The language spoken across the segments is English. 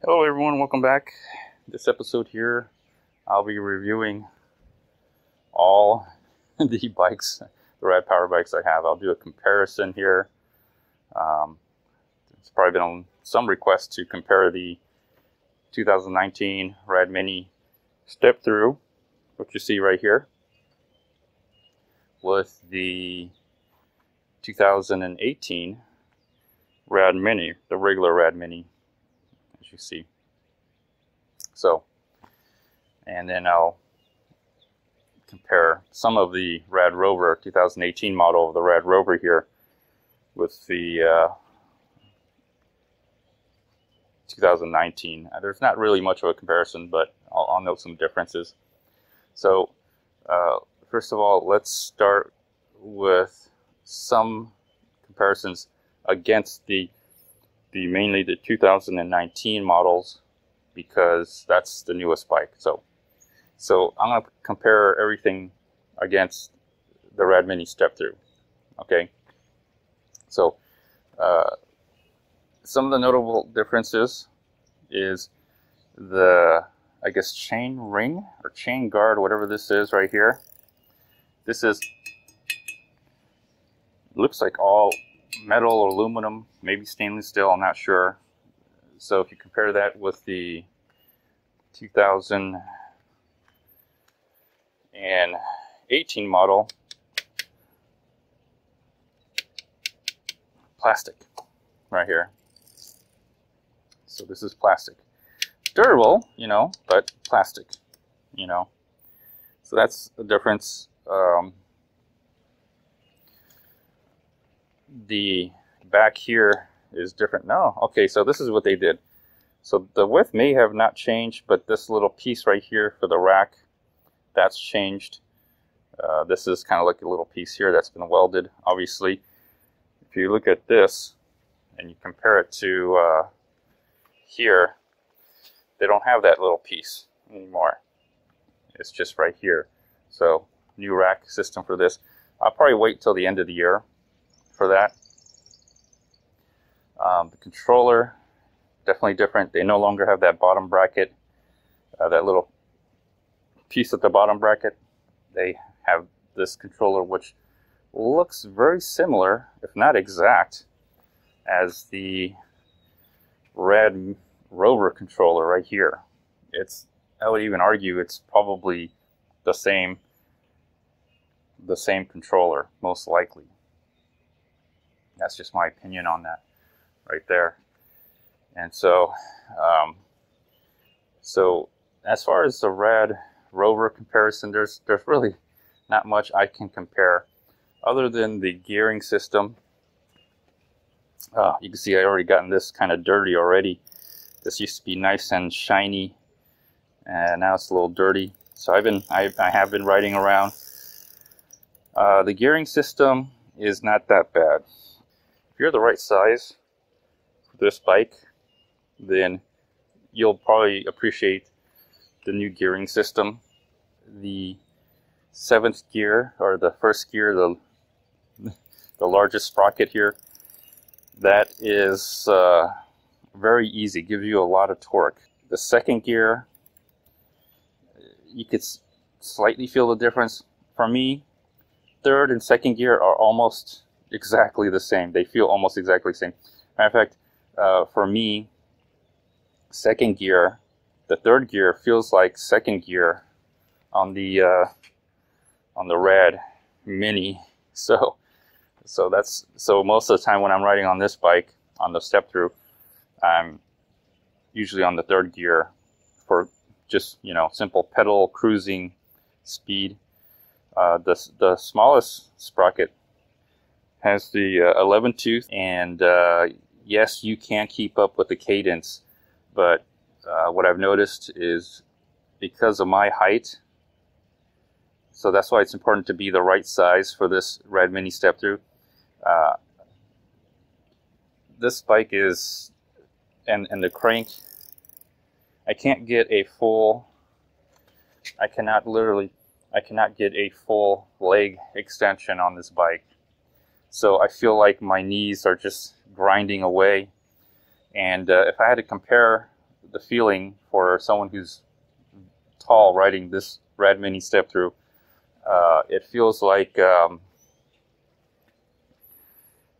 Hello everyone, welcome back. This episode here, I'll be reviewing all the bikes, the Rad Power Bikes I have. I'll do a comparison here. It's probably been some requests to compare the 2019 Radmini Step Thru, what you see right here, with the 2018 Radmini, the regular Radmini, as you see. So, and then I'll compare some of the Radrover 2018 model of the Radrover here with the 2019. There's not really much of a comparison, but I'll note some differences. So, first of all, let's start with some comparisons against mainly the 2019 models, because that's the newest bike. So I'm going to compare everything against the Radmini Step Thru. Okay. So some of the notable differences is the, I guess, chain ring or chain guard, whatever this is right here. This looks like all metal or aluminum, maybe stainless steel, I'm not sure. So if you compare that with the 2018 model, plastic right here. So this is plastic. Durable, but plastic, So that's the difference. The back here is different. No, okay, so this is what they did. So the width may have not changed, but this little piece right here for the rack, that's changed. This is kind of like a little piece here that's been welded, obviously. If you look at this and you compare it to here, they don't have that little piece anymore. It's just right here. So new rack system for this. I'll probably wait till the end of the year for that. The controller, definitely different. They no longer have that bottom bracket, that little piece at the bottom bracket. They have this controller, which looks very similar, if not exact, as the Radrover controller right here. I would even argue it's probably the same controller, most likely. That's just my opinion on that right there. And so as far as the Radrover comparison, there's really not much I can compare other than the gearing system. You can see I already gotten this kind of dirty already. This used to be nice and shiny, and now it's a little dirty. So I have been riding around. The gearing system is not that bad. If you're the right size for this bike, then you'll probably appreciate the new gearing system. The 7th gear, or the first gear, the largest sprocket here, that is very easy, gives you a lot of torque. The 2nd gear, you could slightly feel the difference. For me, 3rd and 2nd gear are almost exactly the same. They feel almost exactly the same. Matter of fact, for me, 2nd gear, the 3rd gear feels like 2nd gear on the Rad Mini. So most of the time when I'm riding on this bike, on the Step Thru, I'm usually on the 3rd gear for just simple pedal cruising speed. The smallest sprocket has the 11 tooth, and yes, you can keep up with the cadence, but what I've noticed is, because of my height, so that's why it's important to be the right size for this Radmini Step Thru. This bike is, and the crank, I can't get a full, I cannot get a full leg extension on this bike. So I feel like my knees are just grinding away. And if I had to compare the feeling for someone who's tall riding this Radmini Step Thru. It feels like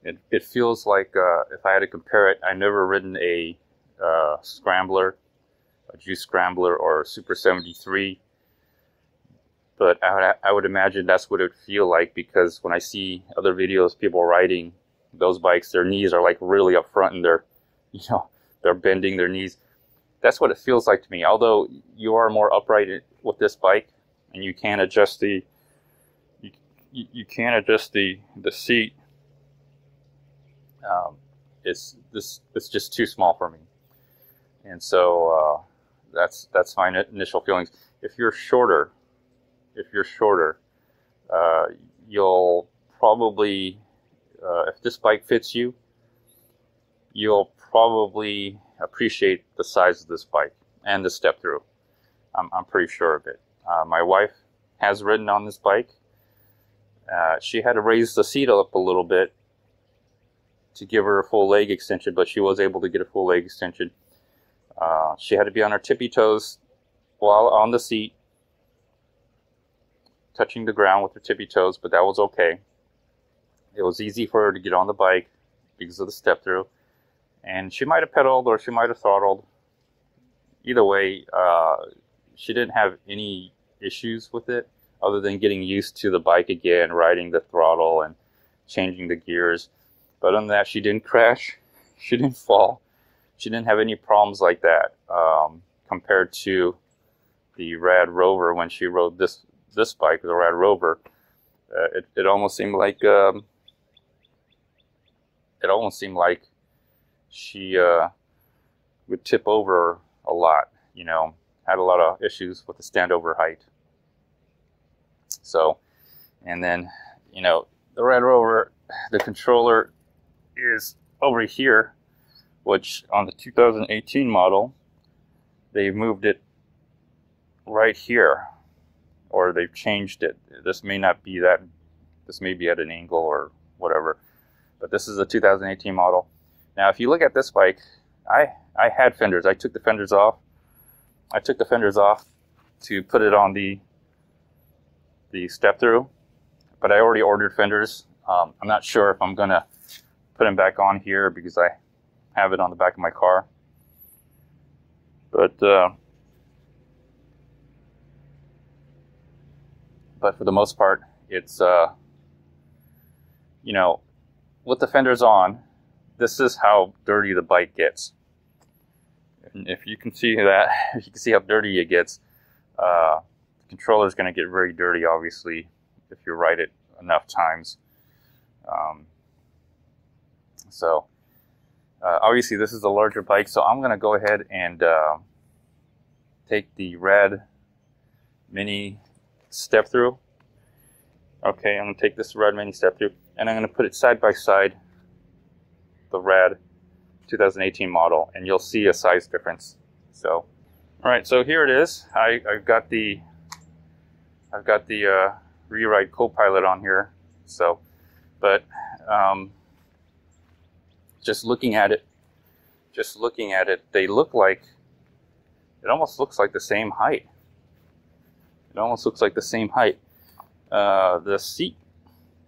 it feels like if I had to compare it, I've never ridden a scrambler, a juice scrambler, or Super 73, but I would imagine that's what it would feel like, because when I see other videos, people riding those bikes, their knees are like really up front and they're, you know, they're bending their knees. That's what it feels like to me. Although you are more upright with this bike, and you can adjust the you can adjust the seat. It's just too small for me, and so that's my initial feelings. If you're shorter, you'll probably, if this bike fits you, you'll probably appreciate the size of this bike and the Step Thru. I'm pretty sure of it. My wife has ridden on this bike. She had to raise the seat up a little bit to give her a full leg extension, but she was able to get a full leg extension. She had to be on her tippy toes while on the seat, touching the ground with her tippy toes, but that was okay. It was easy for her to get on the bike because of the Step Thru, and she might have pedaled or she might have throttled. Either way, she didn't have any issues with it other than getting used to the bike again, riding the throttle and changing the gears. But other than that, she didn't crash, she didn't fall, she didn't have any problems like that, compared to the Radrover. When she rode this bike, the Radrover, it almost seemed like she would tip over a lot, you know, had a lot of issues with the standover height. So, and then, you know, the Radrover, the controller is over here, which on the 2018 model, they've moved it right here, or they've changed it. This may not be that, this may be at an angle or whatever, but this is a 2018 model. Now, if you look at this bike, I had fenders. I took the fenders off. I took the fenders off to put it on the Step Thru, but I already ordered fenders. I'm not sure if I'm gonna put them back on here because I have it on the back of my car. But for the most part, it's you know, with the fenders on, this is how dirty the bike gets. And if you can see that, if you can see how dirty it gets, the controller is going to get very dirty, obviously, if you ride it enough times. So obviously this is a larger bike, so I'm going to go ahead and take the Radmini Step Thru. Okay, I'm going to take this Radmini Step Thru, and I'm going to put it side by side the Rad 2018 model, and you'll see a size difference. So, all right, so here it is. I've got the Rewrite Copilot on here. So, but just looking at it, they look like, it almost looks like the same height. It almost looks like the same height. The seat,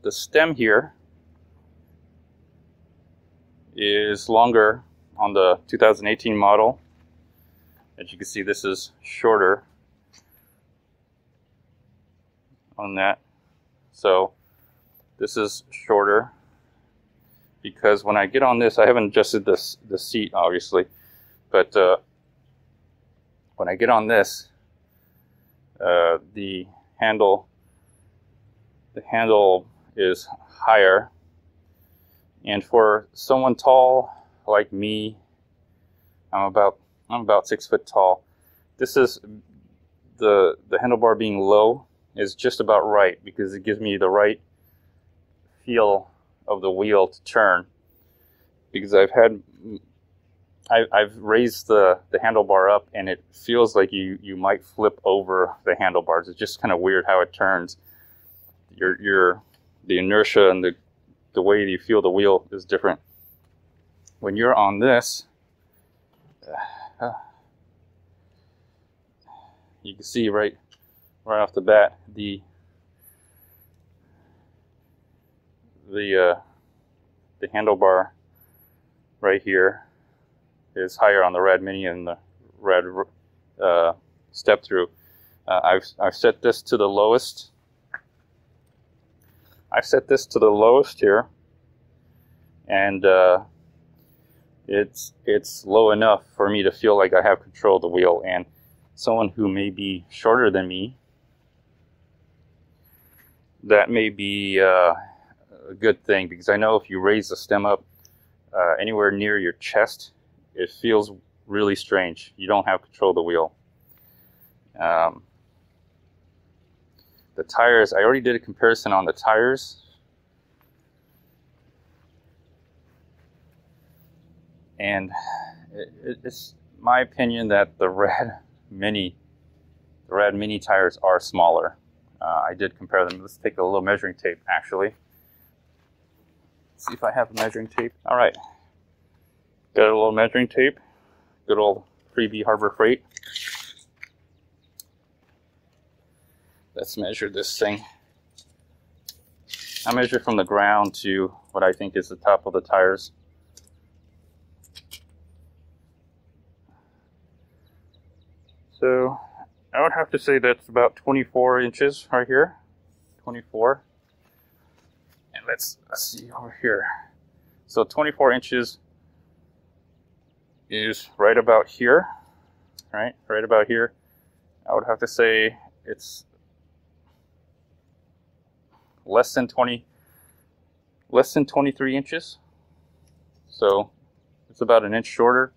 the stem here is longer on the 2018 model. As you can see, this is shorter on that. So this is shorter because when I get on this, I haven't adjusted the seat obviously, but when I get on this, the handle is higher. And for someone tall like me, I'm about 6 foot tall. This is the handlebar being low is just about right because it gives me the right feel of the wheel to turn. Because I've raised the handlebar up and it feels like you might flip over the handlebars. It's just kind of weird how it turns. The inertia and the way you feel the wheel is different. When you're on this, you can see right off the bat the handlebar right here is higher on the Radmini and the Rad Step Thru. I've set this to the lowest. I set this to the lowest here, and it's low enough for me to feel like I have control of the wheel. And someone who may be shorter than me, that may be a good thing, because I know if you raise the stem up anywhere near your chest, it feels really strange. You don't have control of the wheel. The tires, I already did a comparison on the tires. And it's my opinion that the Radmini tires are smaller. I did compare them. Let's take a little measuring tape, actually. See if I have a measuring tape. All right, got a little measuring tape. Good old freebie Harbor Freight. Let's measure this thing. I measure from the ground to what I think is the top of the tires. So I would have to say that's about 24 inches right here. 24. And let's see over here. So 24 inches is right about here. Right about here. I would have to say it's less than 23 inches. So it's about an inch shorter.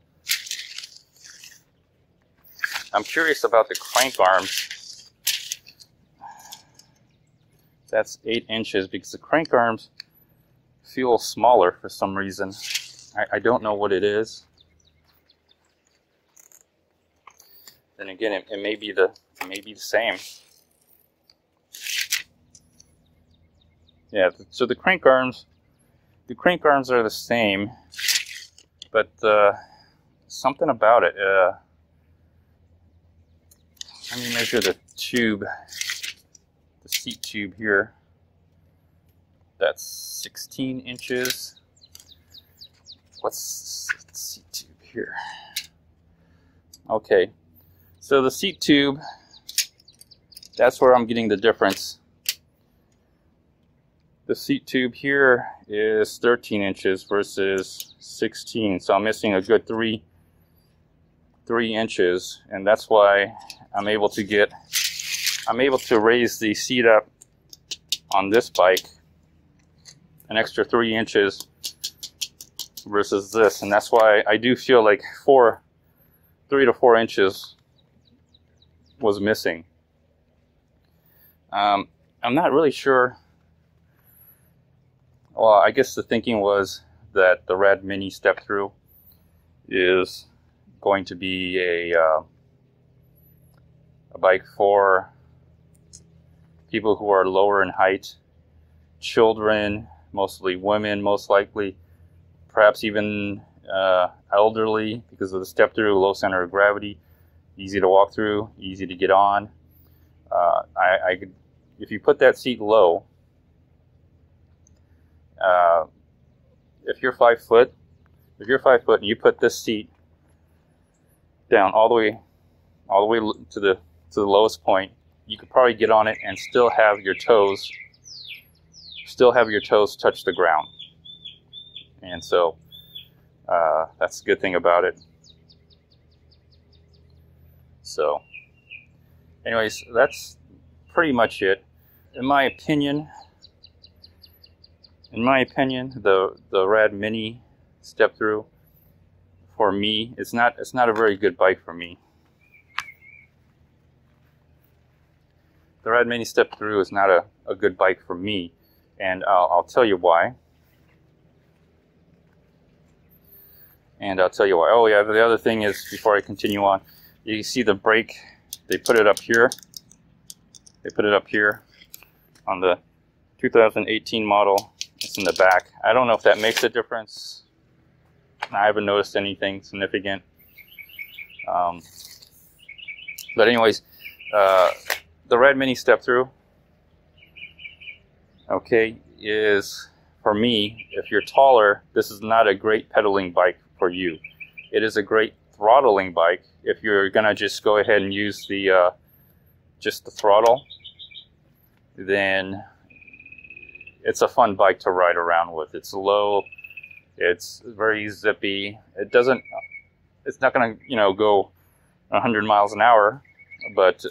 I'm curious about the crank arms. That's 8 inches, because the crank arms feel smaller for some reason. I don't know what it is. Then again, it may be the same. Yeah, so the crank arms are the same, but something about it. Let me measure the tube, the seat tube here. That's 16 inches. What's the seat tube here? Okay, so the seat tube, that's where I'm getting the difference. The seat tube here is 13 inches versus 16, so I'm missing a good 3 inches, and that's why I'm able to raise the seat up on this bike an extra 3 inches versus this, and that's why I do feel like 3 to 4 inches was missing. I'm not really sure. Well, I guess the thinking was that the Radmini Step Thru is going to be a bike for people who are lower in height, children, mostly women, most likely, perhaps even elderly, because of the Step Thru, low center of gravity, easy to walk through, easy to get on. I could, if you put that seat low, if you're 5 foot and you put this seat down all the way to the lowest point, you could probably get on it and still have your toes touch the ground. And so that's a good thing about it. So anyways, that's pretty much it. In my opinion, the Radmini Step Thru, for me, it's not a very good bike for me. The Radmini Step Thru is not a good bike for me, and I'll tell you why. Oh yeah, the other thing is, before I continue on, you see the brake, they put it up here. They put it up here on the 2018 model. It's in the back. I don't know if that makes a difference. I haven't noticed anything significant. But anyways, the Radmini Step Thru, okay, is, for me, if you're taller, this is not a great pedaling bike for you. It is a great throttling bike if you're gonna just go ahead and use the just the throttle. Then it's a fun bike to ride around with. It's low, it's very zippy. It's not gonna, you know, go 100 miles an hour, but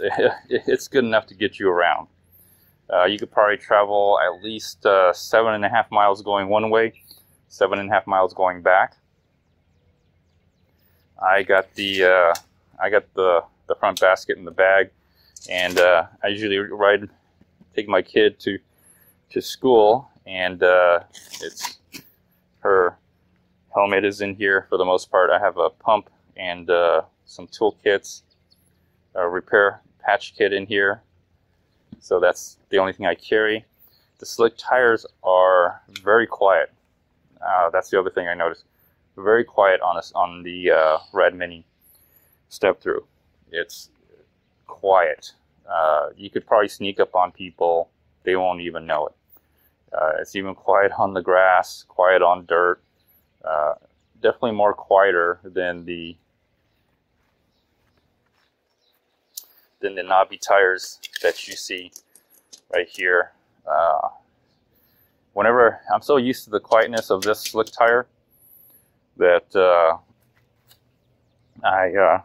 it's good enough to get you around. You could probably travel at least 7.5 miles going one way, 7.5 miles going back. I got the front basket in the bag, and I usually take my kid to school, and it's her helmet is in here for the most part. I have a pump and some tool kits, a repair patch kit in here. So that's the only thing I carry. The slick tires are very quiet. That's the other thing I noticed. Very quiet on the Radmini Step Thru. It's quiet. You could probably sneak up on people. They won't even know it. It's even quiet on the grass, quiet on dirt. Definitely more quieter than the knobby tires that you see right here. Whenever I'm so used to the quietness of this slick tire that I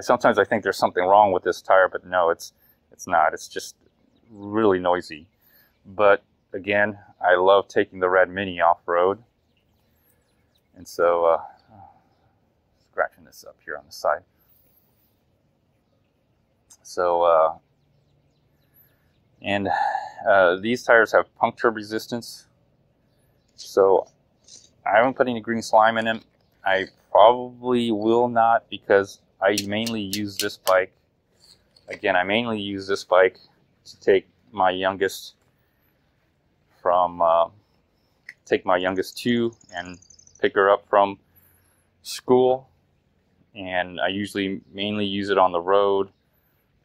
sometimes I think there's something wrong with this tire, but no, it's not. It's just really noisy. But again, I love taking the Radmini off-road, and so scratching this up here on the side. So these tires have puncture resistance, so I haven't put any green slime in them. I probably will not, because I mainly use this bike. Again, I mainly use this bike to take my youngest to and pick her up from school, and I usually mainly use it on the road,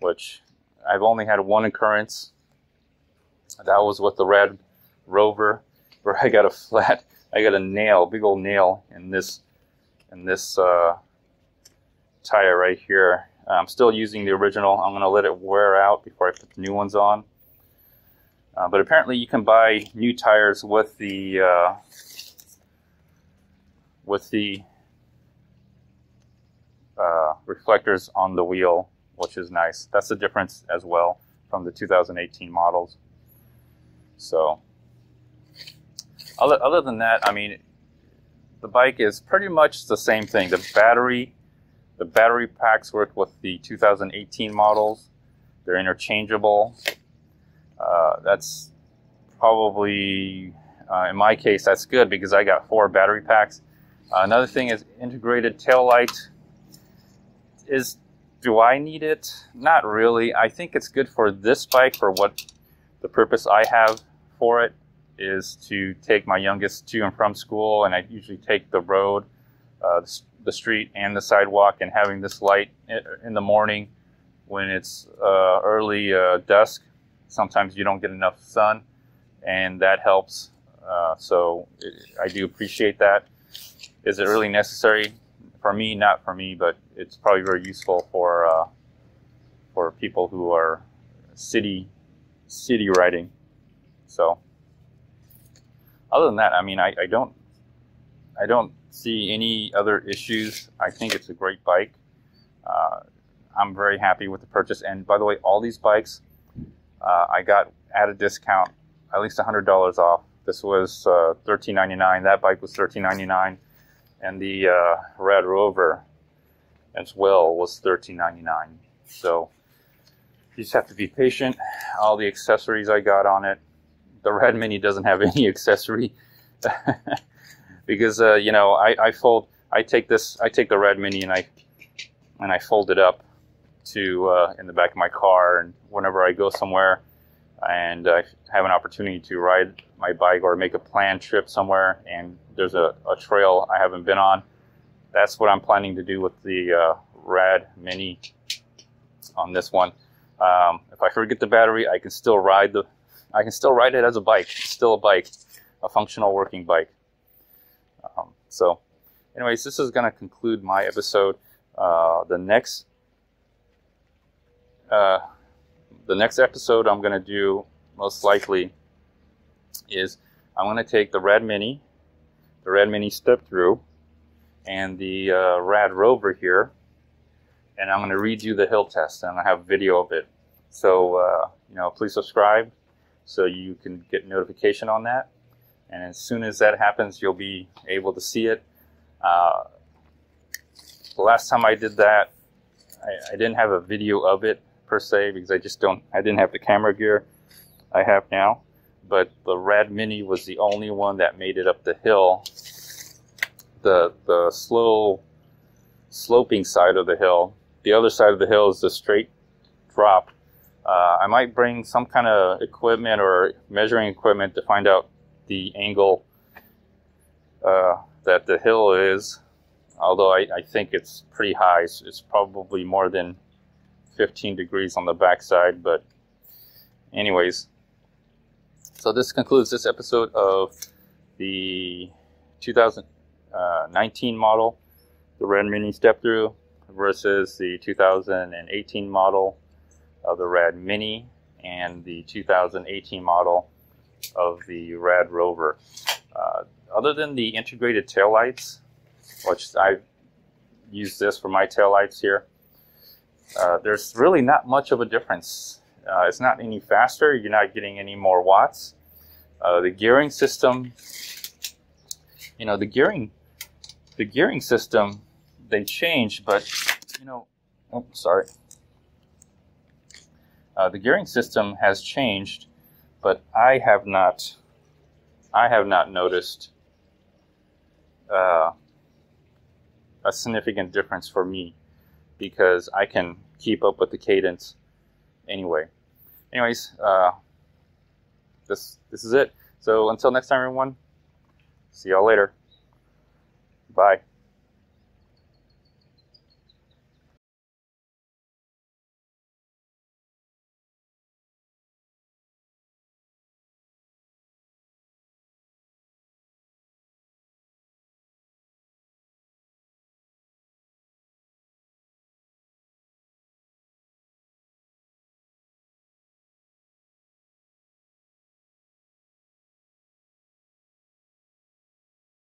which I've only had one occurrence. That was with the Radrover, where I got a nail, big old nail in this tire right here. I'm still using the original. I'm going to let it wear out before I put the new ones on. But apparently you can buy new tires with the reflectors on the wheel, which is nice. That's the difference as well from the 2018 models. So other than that, I mean, the bike is pretty much the same thing. The battery packs work with the 2018 models. They're interchangeable. That's probably, in my case, that's good because I got 4 battery packs. Another thing is integrated taillight. Do I need it? Not really. I think it's good for this bike for what the purpose I have for it is to take my youngest to and from school, and I usually take the road, the street and the sidewalk, and having this light in the morning when it's early dusk, sometimes you don't get enough sun, and that helps. So I do appreciate that. Is it really necessary? For me, not for me, but it's probably very useful for people who are city riding. So other than that, I mean, I don't see any other issues. I think it's a great bike. I'm very happy with the purchase. And by the way, all these bikes I got at a discount, at least $100 off. This was $13.99. That bike was $13.99, and the Radrover as well was $13.99. So you just have to be patient. All the accessories I got on it. The Radmini doesn't have any accessory because you know, I take the Radmini and I fold it up to in the back of my car, and whenever I go somewhere and I have an opportunity to ride my bike or make a planned trip somewhere and there's a trail I haven't been on, that's what I'm planning to do with the Radmini on this one. If I forget the battery, I can still ride it as a bike. It's still a bike, a functional working bike. So anyways, this is going to conclude my episode. The next episode I'm going to do, most likely, is I'm going to take the Radmini Step Thru, and the Radrover here, and I'm going to redo the hill test, and I have video of it. So please subscribe so you can get notification on that, and as soon as that happens, you'll be able to see it. The last time I did that, I didn't have a video of it per se, because I didn't have the camera gear I have now. But the Radmini was the only one that made it up the hill, the slow sloping side of the hill. The other side of the hill is the straight drop. I might bring some kind of equipment or measuring equipment to find out the angle that the hill is, although I think it's pretty high. It's probably more than 15 degrees on the backside, but anyways. So this concludes this episode of the 2019 model, the Radmini Step Thru, versus the 2018 model of the Radmini and the 2018 model of the Radrover. Other than the integrated taillights, which I've used this for my taillights here, there's really not much of a difference. It's not any faster. You're not getting any more watts. The gearing system, the gearing system, they changed, but the gearing system has changed, but I have not noticed a significant difference for me, because I can keep up with the cadence anyway. Anyways, this is it. So until next time, everyone, see y'all later. Bye.